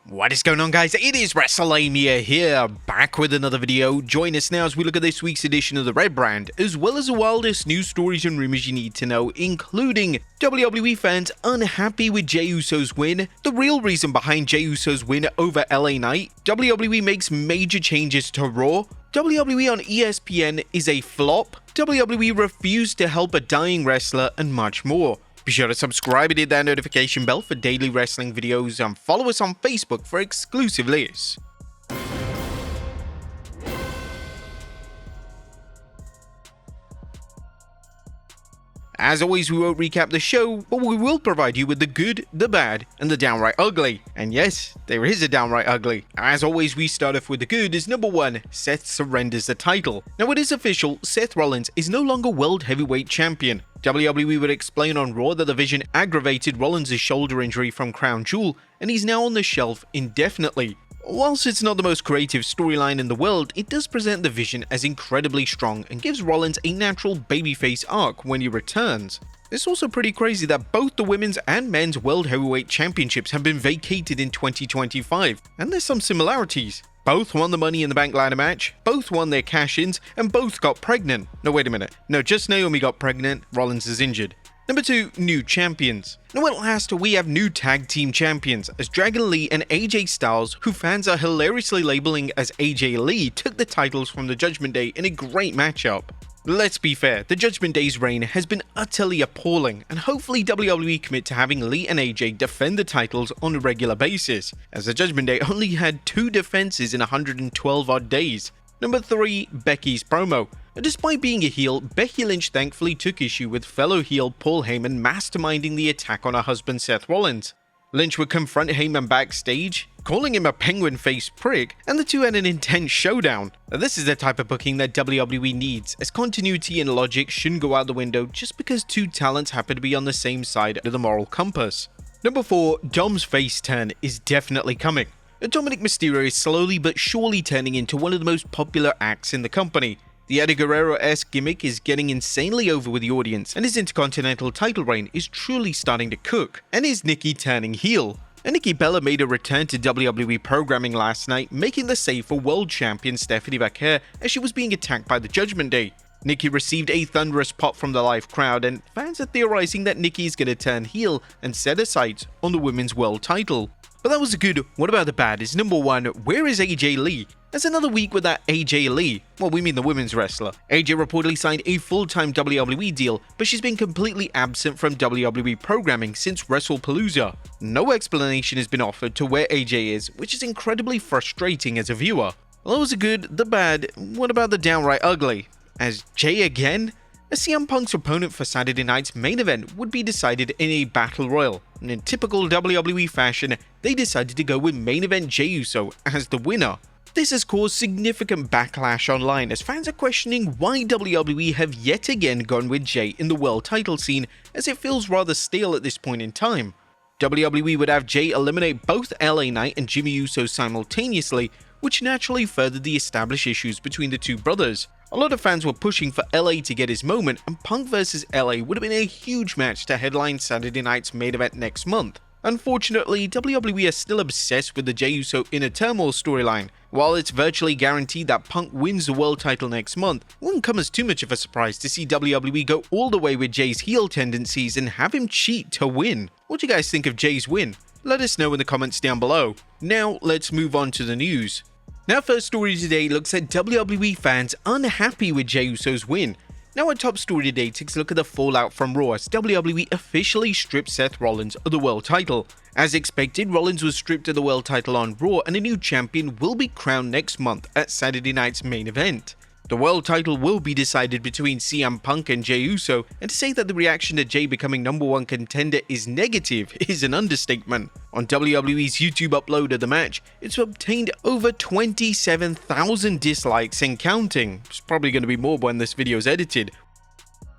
What is going on, guys? It is Wrestlelamia here, back with another video. Join us now as we look at this week's edition of the Red Brand, as well as the wildest news stories and rumors you need to know, including WWE fans unhappy with Jey Uso's win, the real reason behind Jey Uso's win over LA Knight, WWE makes major changes to Raw, WWE on ESPN is a flop, WWE refused to help a dying wrestler, and much more. Be sure to subscribe and hit that notification bell for daily wrestling videos and follow us on Facebook for exclusive lists. As always, we won't recap the show, but we will provide you with the good, the bad, and the downright ugly. And yes, there is a downright ugly. As always, we start off with the good as number 1, Seth surrenders the title. Now it is official, Seth Rollins is no longer World Heavyweight Champion. WWE would explain on Raw that the Vision aggravated Rollins' shoulder injury from Crown Jewel, and he's now on the shelf indefinitely. Whilst it's not the most creative storyline in the world, it does present the Vision as incredibly strong and gives Rollins a natural babyface arc when he returns. It's also pretty crazy that both the Women's and Men's World Heavyweight Championships have been vacated in 2025, and there's some similarities. Both won the Money in the Bank ladder match, both won their cash-ins, and both got pregnant. No, wait a minute. No, just Naomi got pregnant, Rollins is injured. Number 2, new champions. Now at last, we have new tag team champions, as Dragon Lee and AJ Styles, who fans are hilariously labeling as AJ Lee, took the titles from the Judgment Day in a great matchup. Let's be fair, the Judgment Day's reign has been utterly appalling, and hopefully WWE commit to having Lee and AJ defend the titles on a regular basis, as the Judgment Day only had 2 defenses in 112 odd days. Number 3, Becky's promo. Despite being a heel, Becky Lynch thankfully took issue with fellow heel Paul Heyman masterminding the attack on her husband Seth Rollins. Lynch would confront Heyman backstage, calling him a penguin-faced prick, and the two had an intense showdown. Now, this is the type of booking that WWE needs, as continuity and logic shouldn't go out the window just because 2 talents happen to be on the same side of the moral compass. Number 4, Dom's face turn is definitely coming. Dominic Mysterio is slowly but surely turning into one of the most popular acts in the company. The Eddie Guerrero-esque gimmick is getting insanely over with the audience, and his Intercontinental title reign is truly starting to cook, and is Nikki turning heel. And Nikki Bella made a return to WWE programming last night, making the save for world champion Stephanie Vaquer as she was being attacked by the Judgment Day. Nikki received a thunderous pop from the live crowd, and fans are theorizing that Nikki is going to turn heel and set her sights on the women's world title. But that was the good. What about the bad? Is number 1, where is AJ Lee? There's another week with that AJ Lee. Well, we mean the women's wrestler. AJ reportedly signed a full-time WWE deal, but she's been completely absent from WWE programming since Wrestlepalooza. No explanation has been offered to where AJ is, which is incredibly frustrating as a viewer. Well, that was the good. The bad. What about the downright ugly? As Jey again? As CM Punk's opponent for Saturday night's main event would be decided in a battle royal, and in typical WWE fashion, they decided to go with main event Jey Uso as the winner. This has caused significant backlash online, as fans are questioning why WWE have yet again gone with Jey in the world title scene, as it feels rather stale at this point in time. WWE would have Jey eliminate both LA Knight and Jimmy Uso simultaneously, which naturally furthered the established issues between the two brothers. A lot of fans were pushing for LA to get his moment, and Punk vs LA would have been a huge match to headline Saturday night's main event next month. Unfortunately, WWE are still obsessed with the Jey Uso Inner Turmoil storyline. While it's virtually guaranteed that Punk wins the world title next month, it wouldn't come as too much of a surprise to see WWE go all the way with Jey's heel tendencies and have him cheat to win. What do you guys think of Jey's win? Let us know in the comments down below. Now, let's move on to the news. Now, first story today looks at WWE fans unhappy with Jey Uso's win. Now, our top story today takes a look at the fallout from Raw as WWE officially stripped Seth Rollins of the world title. As expected, Rollins was stripped of the world title on Raw, and a new champion will be crowned next month at Saturday night's main event. The world title will be decided between CM Punk and Jey Uso, and to say that the reaction to Jey becoming number 1 contender is negative is an understatement. On WWE's YouTube upload of the match, it's obtained over 27,000 dislikes and counting. It's probably going to be more when this video is edited,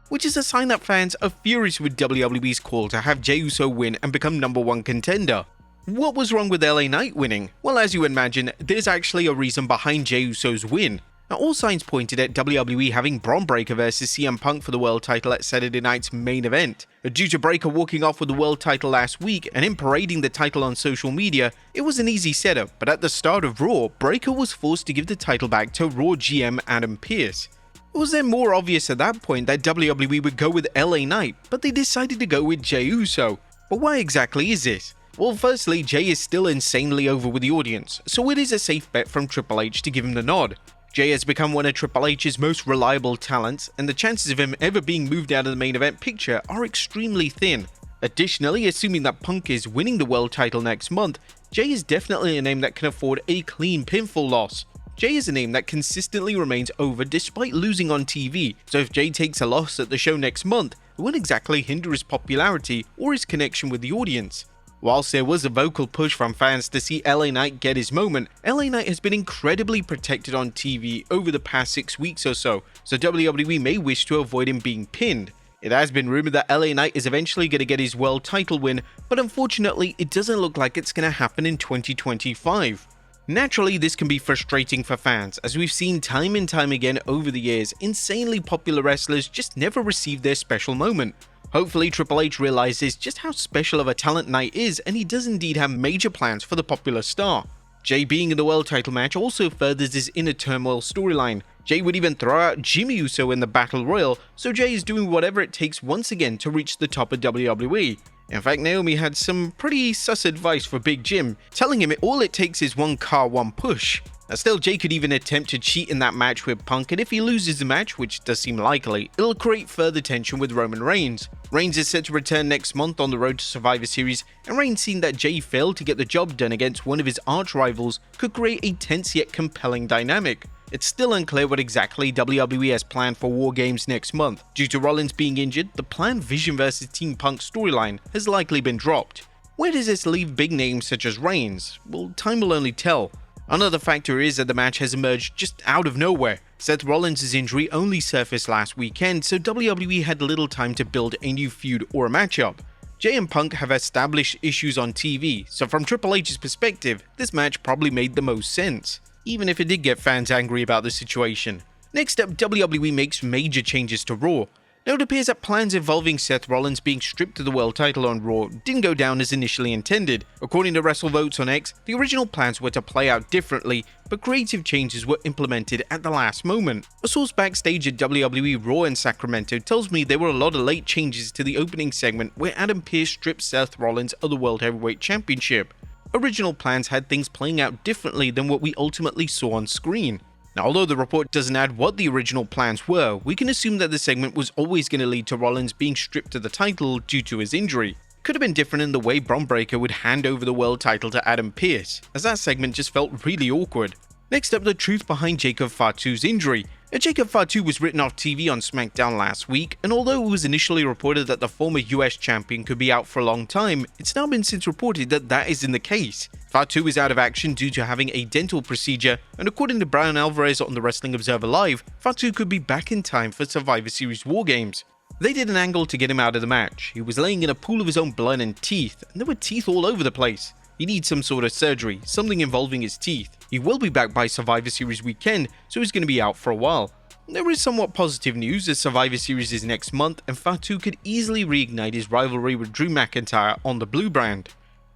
which is a sign that fans are furious with WWE's call to have Jey Uso win and become number 1 contender. What was wrong with LA Knight winning? Well, as you imagine, there's actually a reason behind Jey Uso's win. Now, all signs pointed at WWE having Bron Breakker versus CM Punk for the world title at Saturday night's main event. Due to Breakker walking off with the world title last week and him parading the title on social media, it was an easy setup, but at the start of Raw, Breakker was forced to give the title back to Raw GM Adam Pearce. It was then more obvious at that point that WWE would go with LA Knight, but they decided to go with JEY USO. But why exactly is this? Well, firstly, Jay is still insanely over with the audience, so it is a safe bet from Triple H to give him the nod. Jay has become one of Triple H's most reliable talents, and the chances of him ever being moved out of the main event picture are extremely thin. Additionally, assuming that Punk is winning the world title next month, Jay is definitely a name that can afford a clean pinfall loss. Jay is a name that consistently remains over despite losing on TV, so if Jay takes a loss at the show next month, it won't exactly hinder his popularity or his connection with the audience. Whilst there was a vocal push from fans to see LA Knight get his moment, LA Knight has been incredibly protected on TV over the past 6 weeks or so WWE may wish to avoid him being pinned. It has been rumored that LA Knight is eventually going to get his world title win, but unfortunately it doesn't look like it's going to happen in 2025. Naturally, this can be frustrating for fans, as we've seen time and time again over the years, insanely popular wrestlers just never receive their special moment. Hopefully, Triple H realizes just how special of a talent Knight is, and he does indeed have major plans for the popular star. Jay being in the world title match also furthers his inner turmoil storyline. Jay would even throw out Jimmy Uso in the Battle Royal, so Jay is doing whatever it takes once again to reach the top of WWE. In fact, Naomi had some pretty sus advice for Big Jim, telling him all it takes is one car, one push. Now still, Jay could even attempt to cheat in that match with Punk, and if he loses the match, which does seem likely, it'll create further tension with Roman Reigns. Reigns is set to return next month on the road to Survivor Series, and Reigns, seeing that Jay failed to get the job done against one of his arch rivals, could create a tense yet compelling dynamic. It's still unclear what exactly WWE has planned for War Games next month. Due to Rollins being injured, the planned Vision vs Team Punk storyline has likely been dropped. Where does this leave big names such as Reigns? Well, time will only tell. Another factor is that the match has emerged just out of nowhere. Seth Rollins' injury only surfaced last weekend, so WWE had little time to build a new feud or a matchup. Jay and Punk have established issues on TV, so from Triple H's perspective, this match probably made the most sense, even if it did get fans angry about the situation. Next up, WWE makes major changes to Raw. Now it appears that plans involving Seth Rollins being stripped of the world title on Raw didn't go down as initially intended. According to WrestleVotes on X, the original plans were to play out differently, but creative changes were implemented at the last moment. A source backstage at WWE Raw in Sacramento tells me there were a lot of late changes to the opening segment where Adam Pearce stripped Seth Rollins of the World Heavyweight Championship. Original plans had things playing out differently than what we ultimately saw on screen. Now, although the report doesn't add what the original plans were, we can assume that the segment was always going to lead to Rollins being stripped of the title due to his injury. Could have been different in the way Bron Breakker would hand over the world title to Adam Pearce, as that segment just felt really awkward. Next up, the truth behind Jacob Fatu's injury. Jacob Fatu was written off TV on SmackDown last week, and although it was initially reported that the former US champion could be out for a long time, it's now been since reported that that isn't the case. Fatu is out of action due to having a dental procedure, and according to Brian Alvarez on the Wrestling Observer Live, Fatu could be back in time for Survivor Series War Games. They did an angle to get him out of the match. He was laying in a pool of his own blood and teeth, and there were teeth all over the place. He needs some sort of surgery, something involving his teeth. He will be back by Survivor Series weekend, so he's going to be out for a while. There is somewhat positive news as Survivor Series is next month, and Fatu could easily reignite his rivalry with Drew McIntyre on the Blue brand.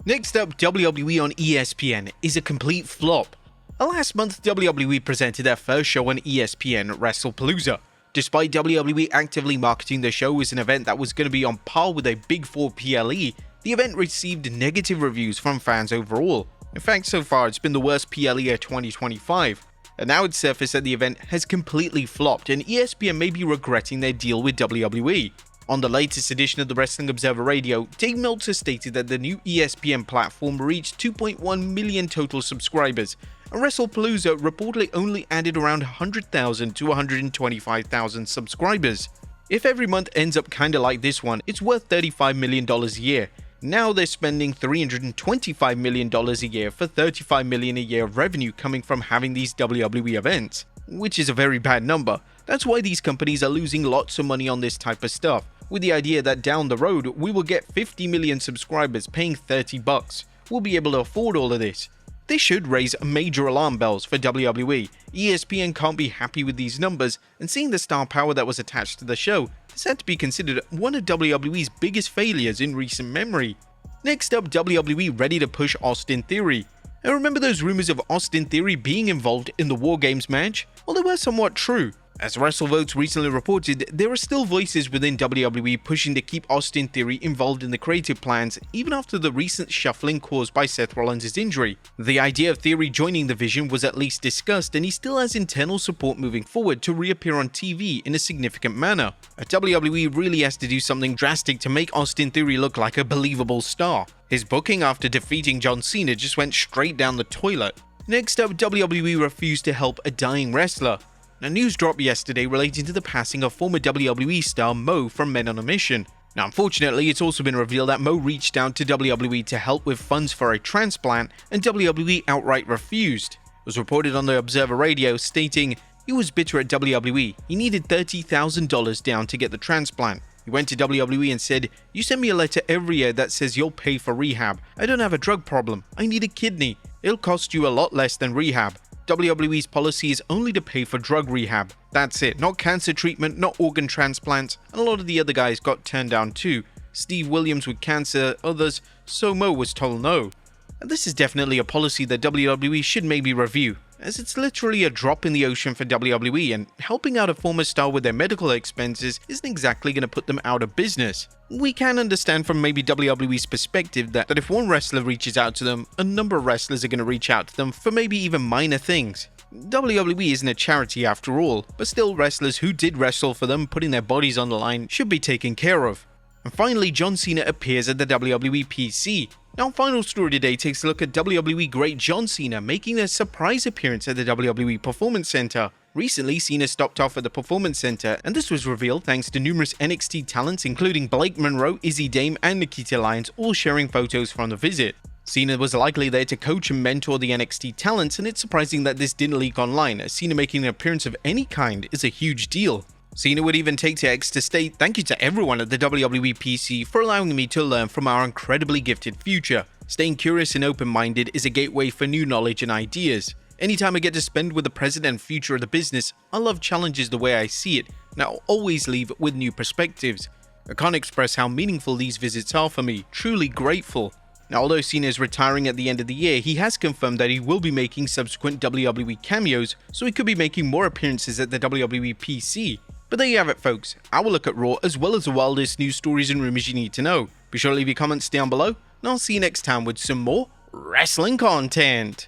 Next up, WWE on ESPN is a complete flop. Last month, WWE presented their first show on ESPN, Wrestlepalooza. Despite WWE actively marketing the show as an event that was going to be on par with a Big 4 PLE, the event received negative reviews from fans overall. In fact, so far it's been the worst PLE of 2025. And now it's surfaced that the event has completely flopped, and ESPN may be regretting their deal with WWE. On the latest edition of the Wrestling Observer Radio, Dave Meltzer stated that the new ESPN platform reached 2.1 million total subscribers, and Wrestlepalooza reportedly only added around 100,000 to 125,000 subscribers. If every month ends up kinda like this one, it's worth $35 million a year. Now they're spending $325 million a year for $35 million a year of revenue coming from having these WWE events, which is a very bad number. That's why these companies are losing lots of money on this type of stuff, with the idea that down the road we will get 50 million subscribers paying $30. We'll be able to afford all of this. This should raise major alarm bells for WWE. ESPN can't be happy with these numbers, and seeing the star power that was attached to the show, this had to be considered one of WWE's biggest failures in recent memory. Next up, WWE ready to push Austin Theory. And remember those rumors of Austin Theory being involved in the War Games match? Well, they were somewhat true. As WrestleVotes recently reported, there are still voices within WWE pushing to keep Austin Theory involved in the creative plans even after the recent shuffling caused by Seth Rollins' injury. The idea of Theory joining the Vision was at least discussed, and he still has internal support moving forward to reappear on TV in a significant manner. WWE really has to do something drastic to make Austin Theory look like a believable star. His booking after defeating John Cena just went straight down the toilet. Next up, WWE refused to help a dying wrestler. Now, news dropped yesterday relating to the passing of former WWE star Mo from Men on a Mission. Now, unfortunately, it's also been revealed that Mo reached out to WWE to help with funds for a transplant, and WWE outright refused. It was reported on the Observer Radio stating, he was bitter at WWE, he needed $30,000 down to get the transplant. He went to WWE and said, you send me a letter every year that says you'll pay for rehab. I don't have a drug problem, I need a kidney. It'll cost you a lot less than rehab. WWE's policy is only to pay for drug rehab. That's it, not cancer treatment, not organ transplants, and a lot of the other guys got turned down too. Steve Williams with cancer, others, so Mo was told no. And this is definitely a policy that WWE should maybe review, as it's literally a drop in the ocean for WWE, and helping out a former star with their medical expenses isn't exactly going to put them out of business. We can understand from maybe WWE's perspective that if one wrestler reaches out to them, a number of wrestlers are going to reach out to them for maybe even minor things. WWE isn't a charity after all, but still wrestlers who did wrestle for them, putting their bodies on the line, should be taken care of. And finally, John Cena appears at the WWE PC. Now, final story today takes a look at WWE great John Cena making a surprise appearance at the WWE Performance Center. Recently, Cena stopped off at the Performance Center, and this was revealed thanks to numerous NXT talents including Blake Monroe, Izzy Dame, and Nikita Lyons all sharing photos from the visit. Cena was likely there to coach and mentor the NXT talents, and it's surprising that this didn't leak online, as Cena making an appearance of any kind is a huge deal. Cena would even take to X to state, thank you to everyone at the WWE PC for allowing me to learn from our incredibly gifted future. Staying curious and open-minded is a gateway for new knowledge and ideas. Anytime I get to spend with the president and future of the business, I love challenges the way I see it, and I'll always leave with new perspectives. I can't express how meaningful these visits are for me, truly grateful. Now, although Cena is retiring at the end of the year, he has confirmed that he will be making subsequent WWE cameos, so he could be making more appearances at the WWE PC. But there you have it, folks, our look at Raw as well as the wildest news stories and rumors you need to know. Be sure to leave your comments down below, and I'll see you next time with some more wrestling content.